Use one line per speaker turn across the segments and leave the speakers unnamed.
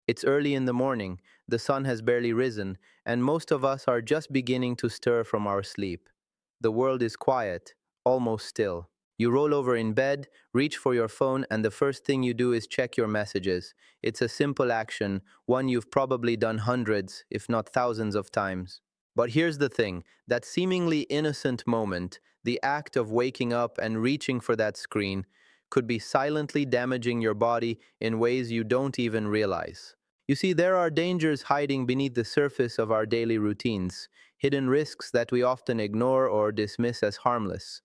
It's early in the morning, the sun has barely risen, and most of us are just beginning to stir from our sleep. The world is quiet, almost still. You roll over in bed, reach for your phone, and the first thing you do is check your messages. It's a simple action, one you've probably done hundreds, if not thousands of times. But here's the thing, that seemingly innocent moment, the act of waking up and reaching for that screen, could be silently damaging your body in ways you don't even realize. You see, there are dangers hiding beneath the surface of our daily routines, hidden risks that we often ignore or dismiss as harmless.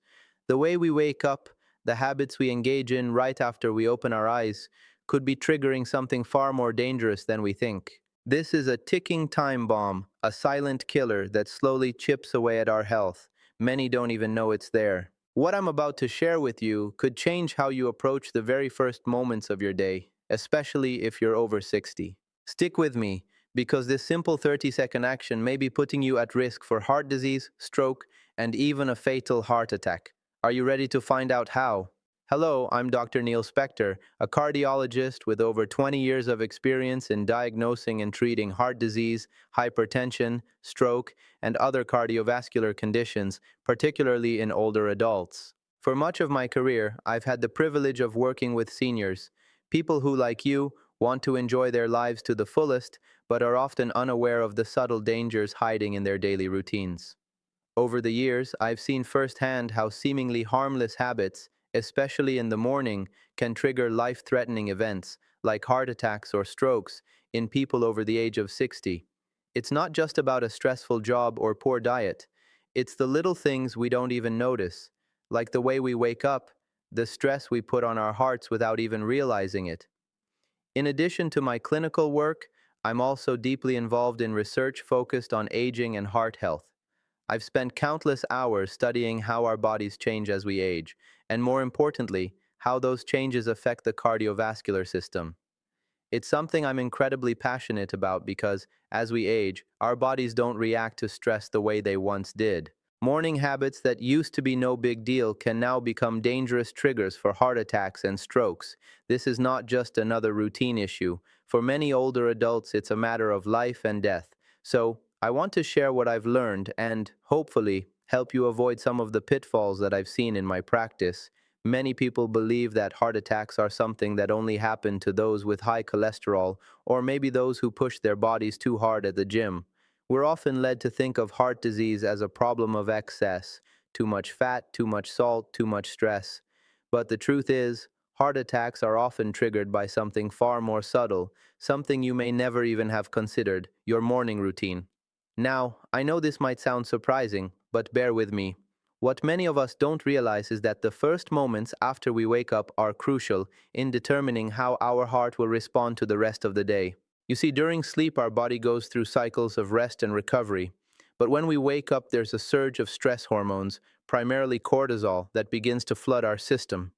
The way we wake up, the habits we engage in right after we open our eyes, could be triggering something far more dangerous than we think. This is a ticking time bomb, a silent killer that slowly chips away at our health. Many don't even know it's there. What I'm about to share with you could change how you approach the very first moments of your day, especially if you're over 60. Stick with me, because this simple 30-second action may be putting you at risk for heart disease, stroke, and even a fatal heart attack. Are you ready to find out how? Hello, I'm Dr. Neil Spector, a cardiologist with over 20 years of experience in diagnosing and treating heart disease, hypertension, stroke, and other cardiovascular conditions, particularly in older adults. For much of my career, I've had the privilege of working with seniors, people who, like you, want to enjoy their lives to the fullest, but are often unaware of the subtle dangers hiding in their daily routines. Over the years, I've seen firsthand how seemingly harmless habits, especially in the morning, can trigger life-threatening events, like heart attacks or strokes, in people over the age of 60. It's not just about a stressful job or poor diet. It's the little things we don't even notice, like the way we wake up, the stress we put on our hearts without even realizing it. In addition to my clinical work, I'm also deeply involved in research focused on aging and heart health. I've spent countless hours studying how our bodies change as we age, and more importantly, how those changes affect the cardiovascular system. It's something I'm incredibly passionate about because, as we age, our bodies don't react to stress the way they once did. Morning habits that used to be no big deal can now become dangerous triggers for heart attacks and strokes. This is not just another routine issue. For many older adults, it's a matter of life and death. So, I want to share what I've learned and, hopefully, help you avoid some of the pitfalls that I've seen in my practice. Many people believe that heart attacks are something that only happen to those with high cholesterol, or maybe those who push their bodies too hard at the gym. We're often led to think of heart disease as a problem of excess, too much fat, too much salt, too much stress. But the truth is, heart attacks are often triggered by something far more subtle, something you may never even have considered, your morning routine. Now, I know this might sound surprising, but bear with me. What many of us don't realize is that the first moments after we wake up are crucial in determining how our heart will respond to the rest of the day. You see, during sleep, our body goes through cycles of rest and recovery. But when we wake up, there's a surge of stress hormones, primarily cortisol, that begins to flood our system.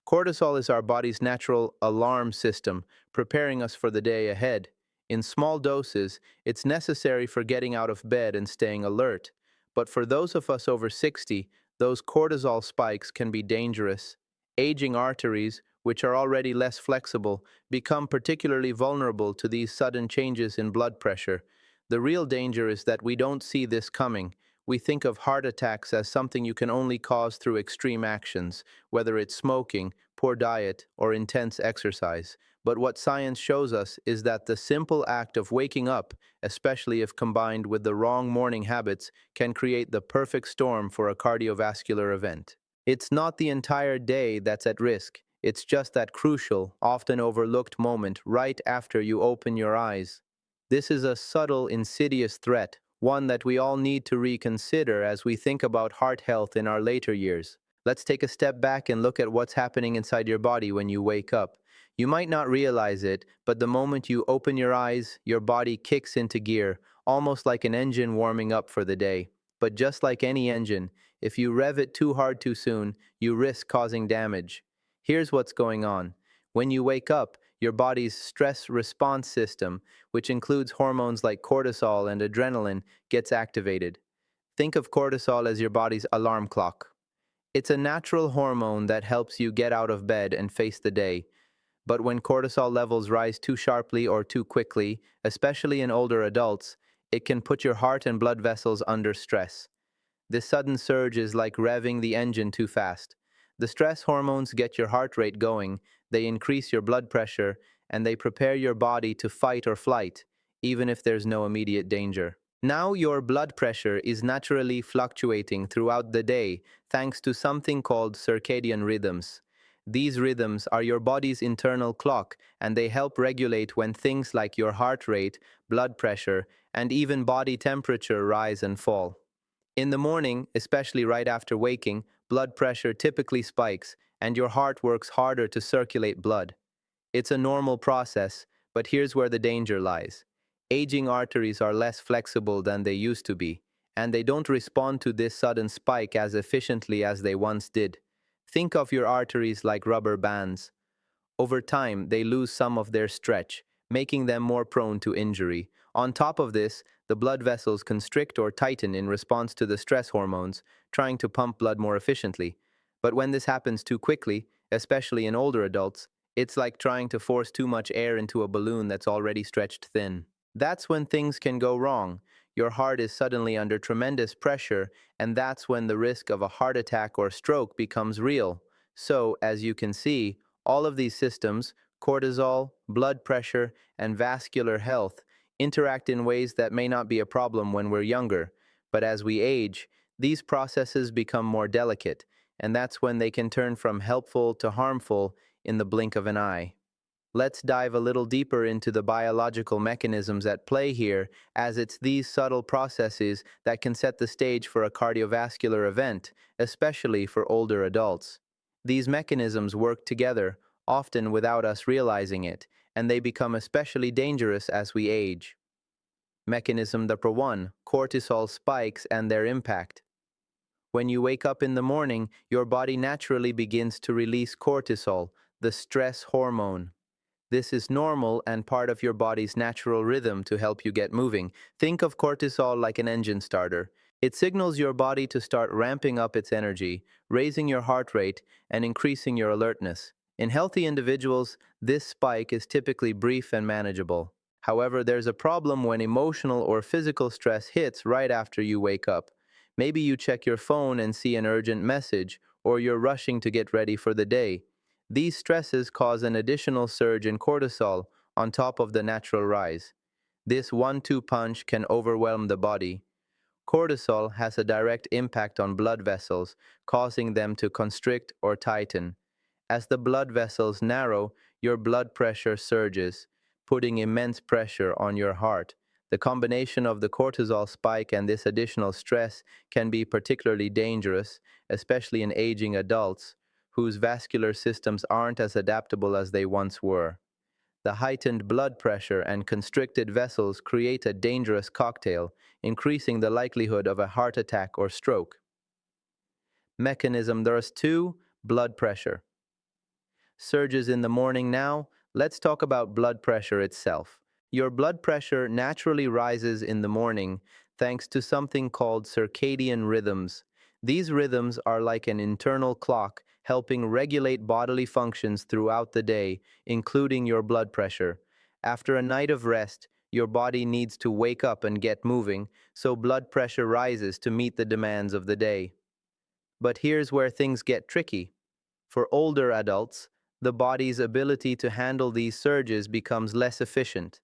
Cortisol is our body's natural alarm system, preparing us for the day ahead. In small doses, it's necessary for getting out of bed and staying alert. But for those of us over 60, those cortisol spikes can be dangerous. Aging arteries, which are already less flexible, become particularly vulnerable to these sudden changes in blood pressure. The real danger is that we don't see this coming. We think of heart attacks as something you can only cause through extreme actions, whether it's smoking, poor diet, or intense exercise. But what science shows us is that the simple act of waking up, especially if combined with the wrong morning habits, can create the perfect storm for a cardiovascular event. It's not the entire day that's at risk. It's just that crucial, often overlooked moment right after you open your eyes. This is a subtle, insidious threat, one that we all need to reconsider as we think about heart health in our later years. Let's take a step back and look at what's happening inside your body when you wake up. You might not realize it, but the moment you open your eyes, your body kicks into gear, almost like an engine warming up for the day. But just like any engine, if you rev it too hard too soon, you risk causing damage. Here's what's going on. When you wake up, your body's stress response system, which includes hormones like cortisol and adrenaline, gets activated. Think of cortisol as your body's alarm clock. It's a natural hormone that helps you get out of bed and face the day. But when cortisol levels rise too sharply or too quickly, especially in older adults, it can put your heart and blood vessels under stress. This sudden surge is like revving the engine too fast. The stress hormones get your heart rate going, they increase your blood pressure, and they prepare your body to fight or flight, even if there's no immediate danger. Now your blood pressure is naturally fluctuating throughout the day thanks to something called circadian rhythms. These rhythms are your body's internal clock, and they help regulate when things like your heart rate, blood pressure, and even body temperature rise and fall. In the morning, especially right after waking, blood pressure typically spikes, and your heart works harder to circulate blood. It's a normal process, but here's where the danger lies. Aging arteries are less flexible than they used to be, and they don't respond to this sudden spike as efficiently as they once did. Think of your arteries like rubber bands. Over time, they lose some of their stretch, making them more prone to injury. On top of this, the blood vessels constrict or tighten in response to the stress hormones, trying to pump blood more efficiently. But when this happens too quickly, especially in older adults, it's like trying to force too much air into a balloon that's already stretched thin. That's when things can go wrong. Your heart is suddenly under tremendous pressure, and that's when the risk of a heart attack or stroke becomes real. So, as you can see, all of these systems, cortisol, blood pressure, and vascular health, interact in ways that may not be a problem when we're younger. But as we age, these processes become more delicate, and that's when they can turn from helpful to harmful in the blink of an eye. Let's dive a little deeper into the biological mechanisms at play here, as it's these subtle processes that can set the stage for a cardiovascular event, especially for older adults. These mechanisms work together, often without us realizing it, and they become especially dangerous as we age. Mechanism number one: cortisol spikes and their impact. When you wake up in the morning, your body naturally begins to release cortisol, the stress hormone. This is normal and part of your body's natural rhythm to help you get moving. Think of cortisol like an engine starter. It signals your body to start ramping up its energy, raising your heart rate, and increasing your alertness. In healthy individuals, this spike is typically brief and manageable. However, there's a problem when emotional or physical stress hits right after you wake up. Maybe you check your phone and see an urgent message, or you're rushing to get ready for the day. These stresses cause an additional surge in cortisol on top of the natural rise. This one-two punch can overwhelm the body. Cortisol has a direct impact on blood vessels, causing them to constrict or tighten. As the blood vessels narrow, your blood pressure surges, putting immense pressure on your heart. The combination of the cortisol spike and this additional stress can be particularly dangerous, especially in aging adults whose vascular systems aren't as adaptable as they once were. The heightened blood pressure and constricted vessels create a dangerous cocktail, increasing the likelihood of a heart attack or stroke. Mechanism there's two: blood pressure. Surges in the morning now, let's talk about blood pressure itself. Your blood pressure naturally rises in the morning thanks to something called circadian rhythms. These rhythms are like an internal clock helping regulate bodily functions throughout the day, including your blood pressure. After a night of rest, your body needs to wake up and get moving, so blood pressure rises to meet the demands of the day. But here's where things get tricky. For older adults, the body's ability to handle these surges becomes less efficient.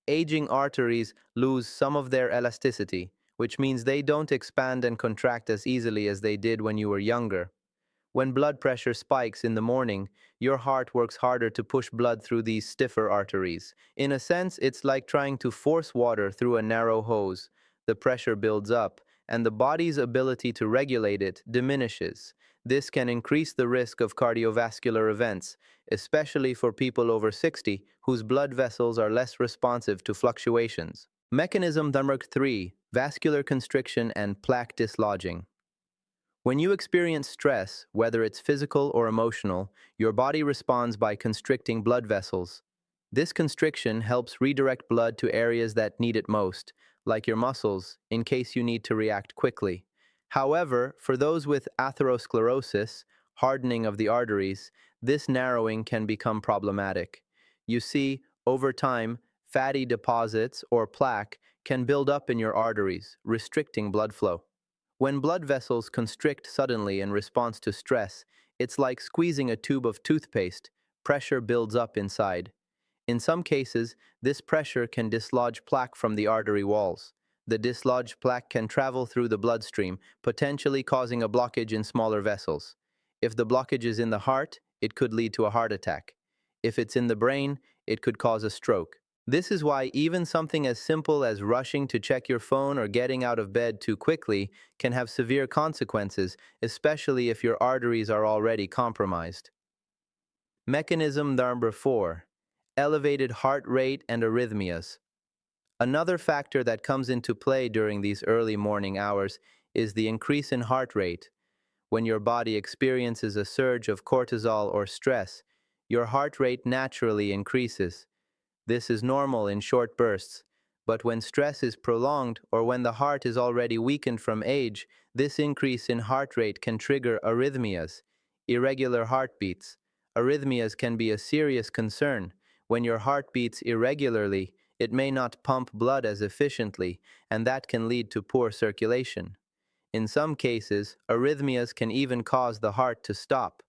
Aging arteries lose some of their elasticity, which means they don't expand and contract as easily as they did when you were younger. When blood pressure spikes in the morning, your heart works harder to push blood through these stiffer arteries. In a sense, it's like trying to force water through a narrow hose. The pressure builds up, and the body's ability to regulate it diminishes. This can increase the risk of cardiovascular events, especially for people over 60 whose blood vessels are less responsive to fluctuations. Mechanism number 3: vascular constriction and plaque dislodging. When you experience stress, whether it's physical or emotional, your body responds by constricting blood vessels. This constriction helps redirect blood to areas that need it most, like your muscles, in case you need to react quickly. However, for those with atherosclerosis, hardening of the arteries, this narrowing can become problematic. You see, over time, fatty deposits or plaque can build up in your arteries, restricting blood flow. When blood vessels constrict suddenly in response to stress, it's like squeezing a tube of toothpaste. Pressure builds up inside. In some cases, this pressure can dislodge plaque from the artery walls. The dislodged plaque can travel through the bloodstream, potentially causing a blockage in smaller vessels. If the blockage is in the heart, it could lead to a heart attack. If it's in the brain, it could cause a stroke. This is why even something as simple as rushing to check your phone or getting out of bed too quickly can have severe consequences, especially if your arteries are already compromised. Mechanism number 4. Elevated heart rate and arrhythmias. Another factor that comes into play during these early morning hours is the increase in heart rate. When your body experiences a surge of cortisol or stress, your heart rate naturally increases. This is normal in short bursts, but when stress is prolonged or when the heart is already weakened from age, this increase in heart rate can trigger arrhythmias, irregular heartbeats. Arrhythmias can be a serious concern. When your heart beats irregularly, it may not pump blood as efficiently, and that can lead to poor circulation. In some cases, arrhythmias can even cause the heart to stop.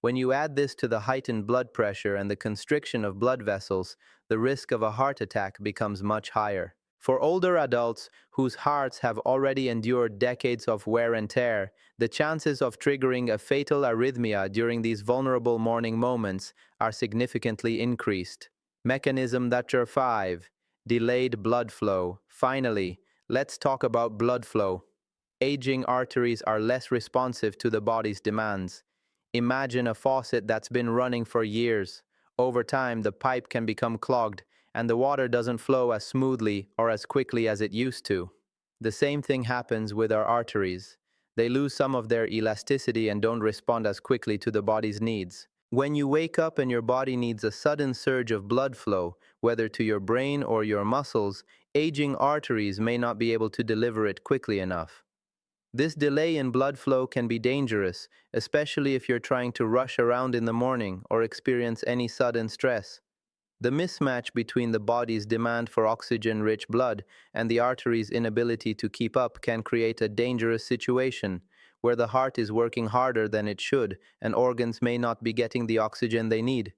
When you add this to the heightened blood pressure and the constriction of blood vessels, the risk of a heart attack becomes much higher. For older adults whose hearts have already endured decades of wear and tear, the chances of triggering a fatal arrhythmia during these vulnerable morning moments are significantly increased. Mechanism number 5. Delayed blood flow. Finally, let's talk about blood flow. Aging arteries are less responsive to the body's demands. Imagine a faucet that's been running for years. Over time, the pipe can become clogged, and the water doesn't flow as smoothly or as quickly as it used to. The same thing happens with our arteries. They lose some of their elasticity and don't respond as quickly to the body's needs. When you wake up and your body needs a sudden surge of blood flow, whether to your brain or your muscles, aging arteries may not be able to deliver it quickly enough. This delay in blood flow can be dangerous, especially if you're trying to rush around in the morning or experience any sudden stress. The mismatch between the body's demand for oxygen-rich blood and the artery's inability to keep up can create a dangerous situation where the heart is working harder than it should and organs may not be getting the oxygen they need.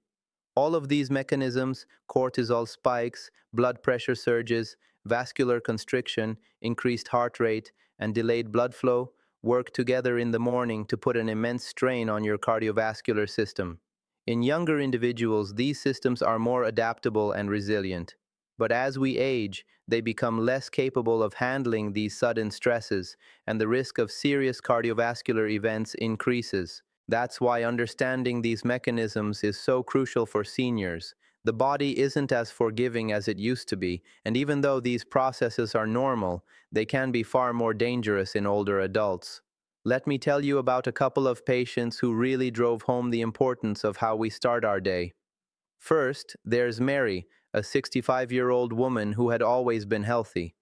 All of these mechanisms, cortisol spikes, blood pressure surges, vascular constriction, increased heart rate, and delayed blood flow, work together in the morning to put an immense strain on your cardiovascular system. In younger individuals, these systems are more adaptable and resilient. But as we age, they become less capable of handling these sudden stresses, and the risk of serious cardiovascular events increases. That's why understanding these mechanisms is so crucial for seniors. The body isn't as forgiving as it used to be, and even though these processes are normal, they can be far more dangerous in older adults. Let me tell you about a couple of patients who really drove home the importance of how we start our day. First, there's Mary, a 65-year-old woman who had always been healthy.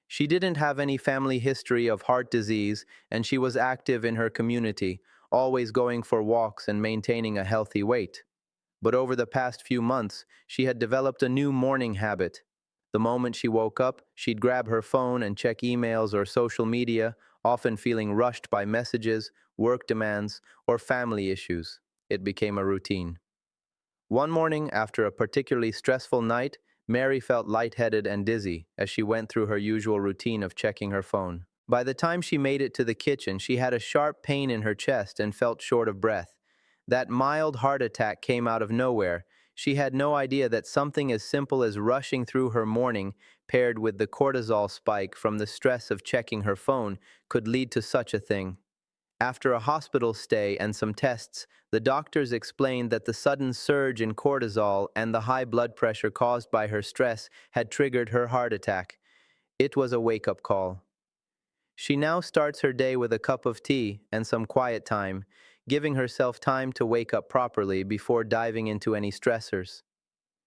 She didn't have any family history of heart disease, and she was active in her community, always going for walks and maintaining a healthy weight. But over the past few months, she had developed a new morning habit. The moment she woke up, she'd grab her phone and check emails or social media, often feeling rushed by messages, work demands, or family issues. It became a routine. One morning, after a particularly stressful night, Mary felt lightheaded and dizzy as she went through her usual routine of checking her phone. By the time she made it to the kitchen, she had a sharp pain in her chest and felt short of breath. That mild heart attack came out of nowhere. She had no idea that something as simple as rushing through her morning, paired with the cortisol spike from the stress of checking her phone, could lead to such a thing. After a hospital stay and some tests, the doctors explained that the sudden surge in cortisol and the high blood pressure caused by her stress had triggered her heart attack. It was a wake-up call. She now starts her day with a cup of tea and some quiet time, giving herself time to wake up properly before diving into any stressors.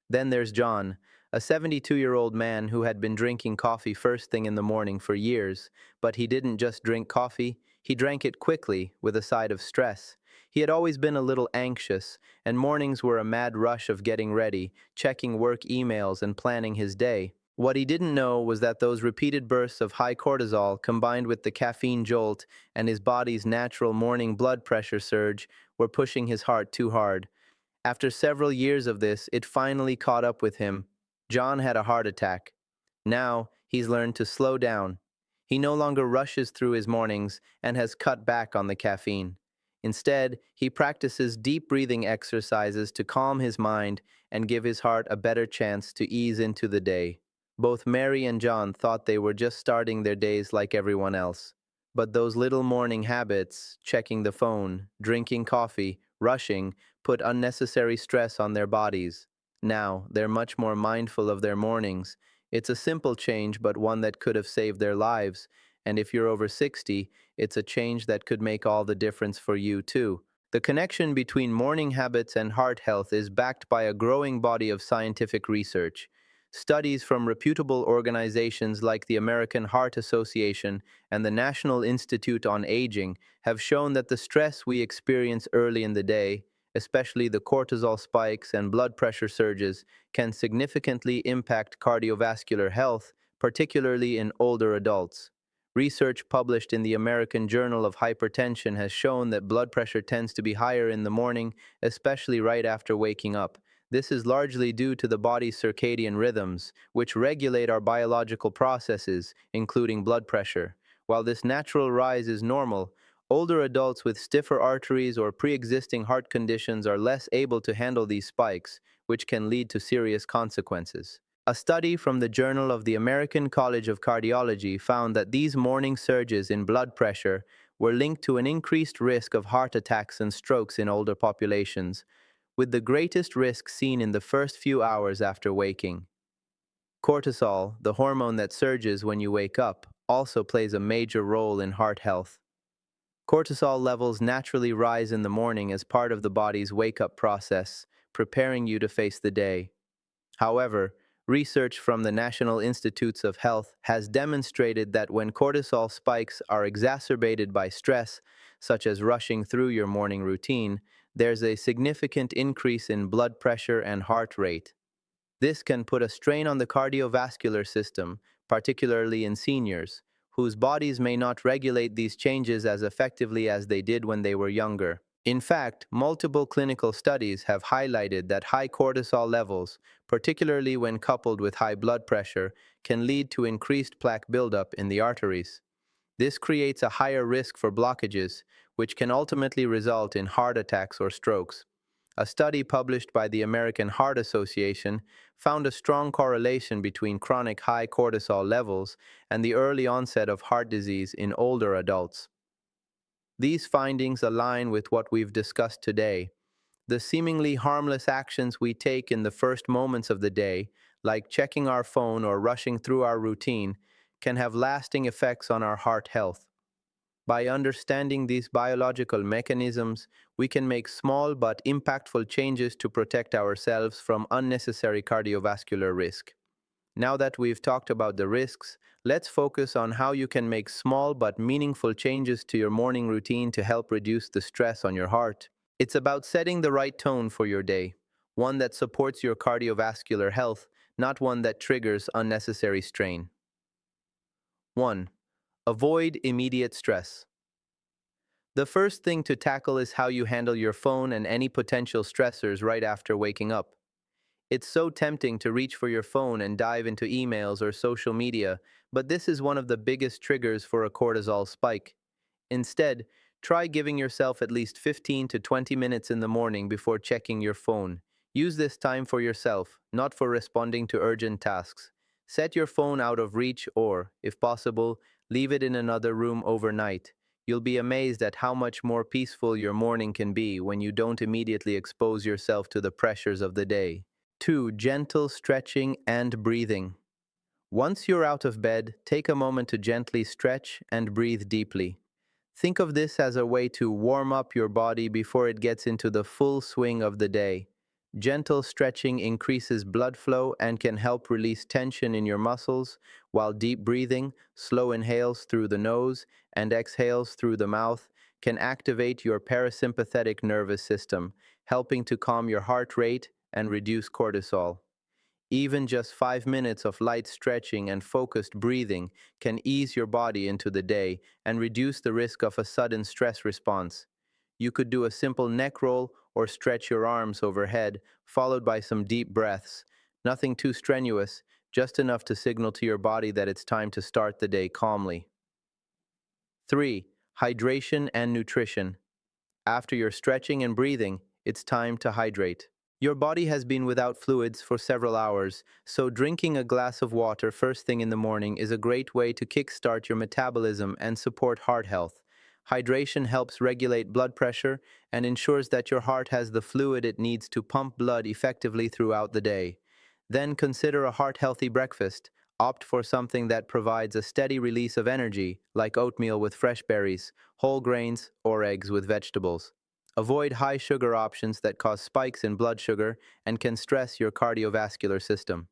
Then there's John, a 72-year-old man who had been drinking coffee first thing in the morning for years, but he didn't just drink coffee, he drank it quickly with a side of stress. He had always been a little anxious, and mornings were a mad rush of getting ready, checking work emails, and planning his day. What he didn't know was that those repeated bursts of high cortisol, combined with the caffeine jolt and his body's natural morning blood pressure surge, were pushing his heart too hard. After several years of this, it finally caught up with him. John had a heart attack. Now, he's learned to slow down. He no longer rushes through his mornings and has cut back on the caffeine. Instead, he practices deep breathing exercises to calm his mind and give his heart a better chance to ease into the day. Both Mary and John thought they were just starting their days like everyone else. But those little morning habits, checking the phone, drinking coffee, rushing, put unnecessary stress on their bodies. Now, they're much more mindful of their mornings. It's a simple change, but one that could have saved their lives. And if you're over 60, it's a change that could make all the difference for you, too. The connection between morning habits and heart health is backed by a growing body of scientific research. Studies from reputable organizations like the American Heart Association and the National Institute on Aging have shown that the stress we experience early in the day, especially the cortisol spikes and blood pressure surges, can significantly impact cardiovascular health, particularly in older adults. Research published in the American Journal of Hypertension has shown that blood pressure tends to be higher in the morning, especially right after waking up. This is largely due to the body's circadian rhythms, which regulate our biological processes, including blood pressure. While this natural rise is normal, older adults with stiffer arteries or pre-existing heart conditions are less able to handle these spikes, which can lead to serious consequences. A study from the Journal of the American College of Cardiology found that these morning surges in blood pressure were linked to an increased risk of heart attacks and strokes in older populations, with the greatest risk seen in the first few hours after waking. Cortisol, the hormone that surges when you wake up, also plays a major role in heart health. Cortisol levels naturally rise in the morning as part of the body's wake-up process, preparing you to face the day. However, research from the National Institutes of Health has demonstrated that when cortisol spikes are exacerbated by stress, such as rushing through your morning routine, there's a significant increase in blood pressure and heart rate. This can put a strain on the cardiovascular system, particularly in seniors, whose bodies may not regulate these changes as effectively as they did when they were younger. In fact, multiple clinical studies have highlighted that high cortisol levels, particularly when coupled with high blood pressure, can lead to increased plaque buildup in the arteries. This creates a higher risk for blockages, which can ultimately result in heart attacks or strokes. A study published by the American Heart Association found a strong correlation between chronic high cortisol levels and the early onset of heart disease in older adults. These findings align with what we've discussed today. The seemingly harmless actions we take in the first moments of the day, like checking our phone or rushing through our routine, can have lasting effects on our heart health. By understanding these biological mechanisms, we can make small but impactful changes to protect ourselves from unnecessary cardiovascular risk. Now that we've talked about the risks, let's focus on how you can make small but meaningful changes to your morning routine to help reduce the stress on your heart. It's about setting the right tone for your day, one that supports your cardiovascular health, not one that triggers unnecessary strain. 1. Avoid immediate stress. The first thing to tackle is how you handle your phone and any potential stressors right after waking up. It's so tempting to reach for your phone and dive into emails or social media, but this is one of the biggest triggers for a cortisol spike. Instead, try giving yourself at least 15 to 20 minutes in the morning before checking your phone. Use this time for yourself, not for responding to urgent tasks. Set your phone out of reach or, if possible, leave it in another room overnight. You'll be amazed at how much more peaceful your morning can be when you don't immediately expose yourself to the pressures of the day. 2. Gentle stretching and breathing. Once you're out of bed, take a moment to gently stretch and breathe deeply. Think of this as a way to warm up your body before it gets into the full swing of the day. Gentle stretching increases blood flow and can help release tension in your muscles, while deep breathing, slow inhales through the nose and exhales through the mouth, can activate your parasympathetic nervous system, helping to calm your heart rate and reduce cortisol. Even just 5 minutes of light stretching and focused breathing can ease your body into the day and reduce the risk of a sudden stress response. You could do a simple neck roll or stretch your arms overhead, followed by some deep breaths. Nothing too strenuous, just enough to signal to your body that it's time to start the day calmly. 3. Hydration and nutrition. After your stretching and breathing, it's time to hydrate. Your body has been without fluids for several hours, so drinking a glass of water first thing in the morning is a great way to kickstart your metabolism and support heart health. Hydration helps regulate blood pressure and ensures that your heart has the fluid it needs to pump blood effectively throughout the day. Then consider a heart-healthy breakfast. Opt for something that provides a steady release of energy, like oatmeal with fresh berries, whole grains, or eggs with vegetables. Avoid high sugar options that cause spikes in blood sugar and can stress your cardiovascular system.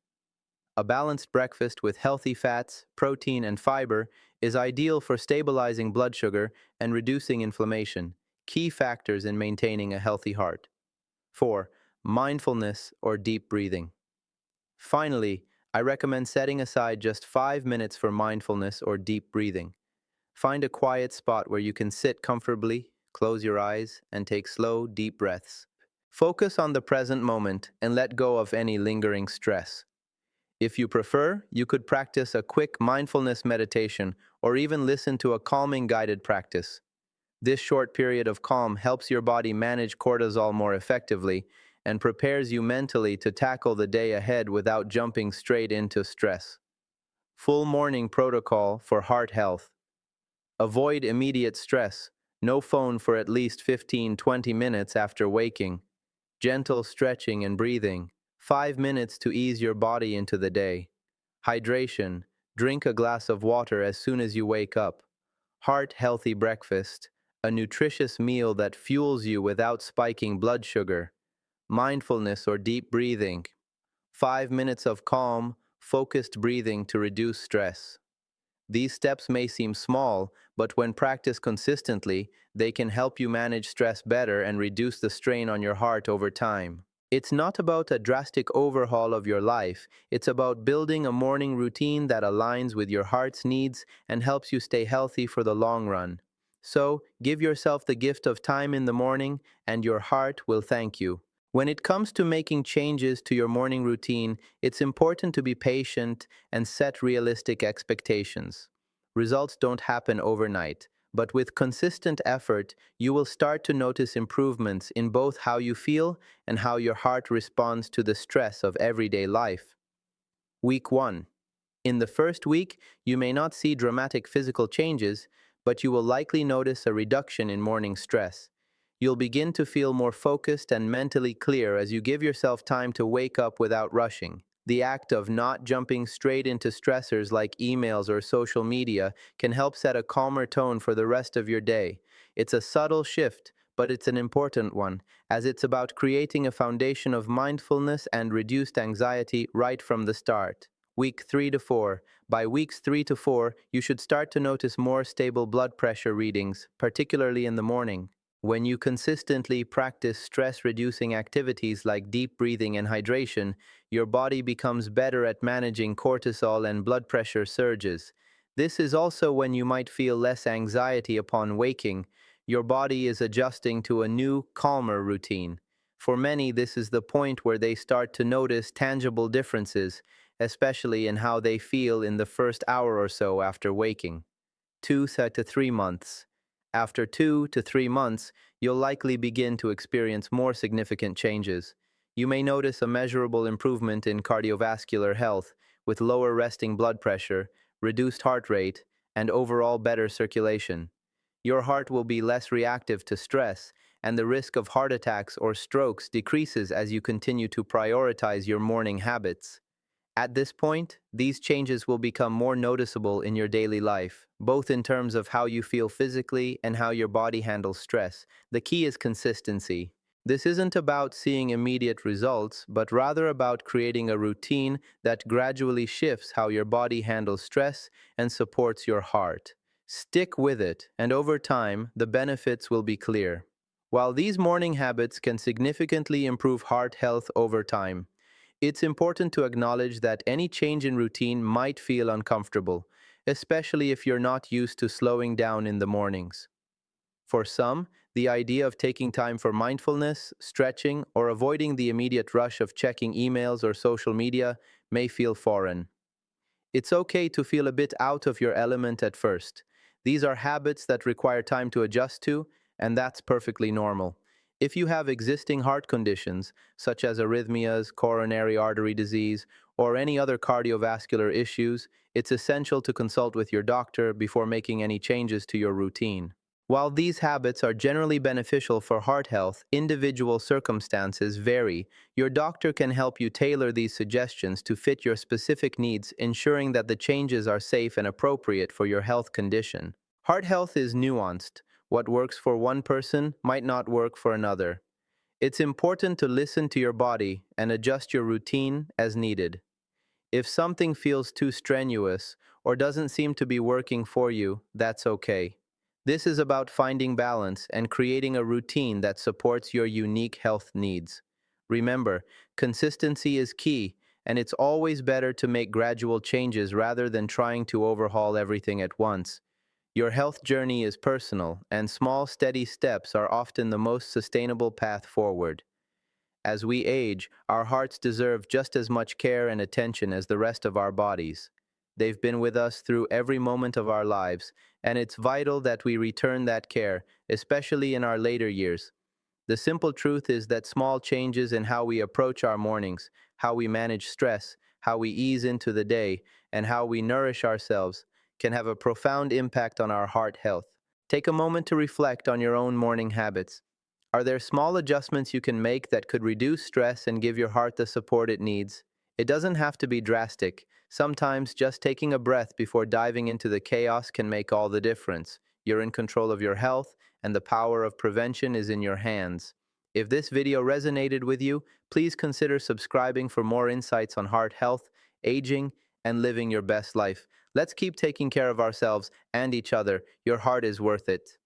A balanced breakfast with healthy fats, protein, and fiber is ideal for stabilizing blood sugar and reducing inflammation, key factors in maintaining a healthy heart. 4. Mindfulness or deep breathing. Finally, I recommend setting aside just 5 minutes for mindfulness or deep breathing. Find a quiet spot where you can sit comfortably, close your eyes, and take slow, deep breaths. Focus on the present moment and let go of any lingering stress. If you prefer, you could practice a quick mindfulness meditation or even listen to a calming guided practice. This short period of calm helps your body manage cortisol more effectively and prepares you mentally to tackle the day ahead without jumping straight into stress. Full morning protocol for heart health. Avoid immediate stress. No phone for at least 15-20 minutes after waking. Gentle stretching and breathing. 5 minutes to ease your body into the day. Hydration. Drink a glass of water as soon as you wake up. Heart-healthy breakfast. A nutritious meal that fuels you without spiking blood sugar. Mindfulness or deep breathing. 5 minutes of calm, focused breathing to reduce stress. These steps may seem small, but when practiced consistently, they can help you manage stress better and reduce the strain on your heart over time. It's not about a drastic overhaul of your life, it's about building a morning routine that aligns with your heart's needs and helps you stay healthy for the long run. So, give yourself the gift of time in the morning, and your heart will thank you. When it comes to making changes to your morning routine, it's important to be patient and set realistic expectations. Results don't happen overnight, but with consistent effort, you will start to notice improvements in both how you feel and how your heart responds to the stress of everyday life. Week 1. In the first week, you may not see dramatic physical changes, but you will likely notice a reduction in morning stress. You'll begin to feel more focused and mentally clear as you give yourself time to wake up without rushing. The act of not jumping straight into stressors like emails or social media can help set a calmer tone for the rest of your day. It's a subtle shift, but it's an important one, as it's about creating a foundation of mindfulness and reduced anxiety right from the start. Week 3 to 4. By weeks 3 to 4, you should start to notice more stable blood pressure readings, particularly in the morning. When you consistently practice stress-reducing activities like deep breathing and hydration, your body becomes better at managing cortisol and blood pressure surges. This is also when you might feel less anxiety upon waking. Your body is adjusting to a new, calmer routine. For many, this is the point where they start to notice tangible differences, especially in how they feel in the first hour or so after waking. 2 to 3 months. After 2 to 3 months, you'll likely begin to experience more significant changes. You may notice a measurable improvement in cardiovascular health, with lower resting blood pressure, reduced heart rate, and overall better circulation. Your heart will be less reactive to stress, and the risk of heart attacks or strokes decreases as you continue to prioritize your morning habits. At this point, these changes will become more noticeable in your daily life, both in terms of how you feel physically and how your body handles stress. The key is consistency. This isn't about seeing immediate results, but rather about creating a routine that gradually shifts how your body handles stress and supports your heart. Stick with it, and over time, the benefits will be clear. While these morning habits can significantly improve heart health over time, it's important to acknowledge that any change in routine might feel uncomfortable, especially if you're not used to slowing down in the mornings. For some, the idea of taking time for mindfulness, stretching, or avoiding the immediate rush of checking emails or social media may feel foreign. It's okay to feel a bit out of your element at first. These are habits that require time to adjust to, and that's perfectly normal. If you have existing heart conditions, such as arrhythmias, coronary artery disease, or any other cardiovascular issues, it's essential to consult with your doctor before making any changes to your routine. While these habits are generally beneficial for heart health, individual circumstances vary. Your doctor can help you tailor these suggestions to fit your specific needs, ensuring that the changes are safe and appropriate for your health condition. Heart health is nuanced. What works for one person might not work for another. It's important to listen to your body and adjust your routine as needed. If something feels too strenuous or doesn't seem to be working for you, that's okay. This is about finding balance and creating a routine that supports your unique health needs. Remember, consistency is key, and it's always better to make gradual changes rather than trying to overhaul everything at once. Your health journey is personal, and small, steady steps are often the most sustainable path forward. As we age, our hearts deserve just as much care and attention as the rest of our bodies. They've been with us through every moment of our lives, and it's vital that we return that care, especially in our later years. The simple truth is that small changes in how we approach our mornings, how we manage stress, how we ease into the day, and how we nourish ourselves can have a profound impact on our heart health. Take a moment to reflect on your own morning habits. Are there small adjustments you can make that could reduce stress and give your heart the support it needs? It doesn't have to be drastic. Sometimes just taking a breath before diving into the chaos can make all the difference. You're in control of your health, and the power of prevention is in your hands. If this video resonated with you, please consider subscribing for more insights on heart health, aging, and living your best life. Let's keep taking care of ourselves and each other. Your heart is worth it.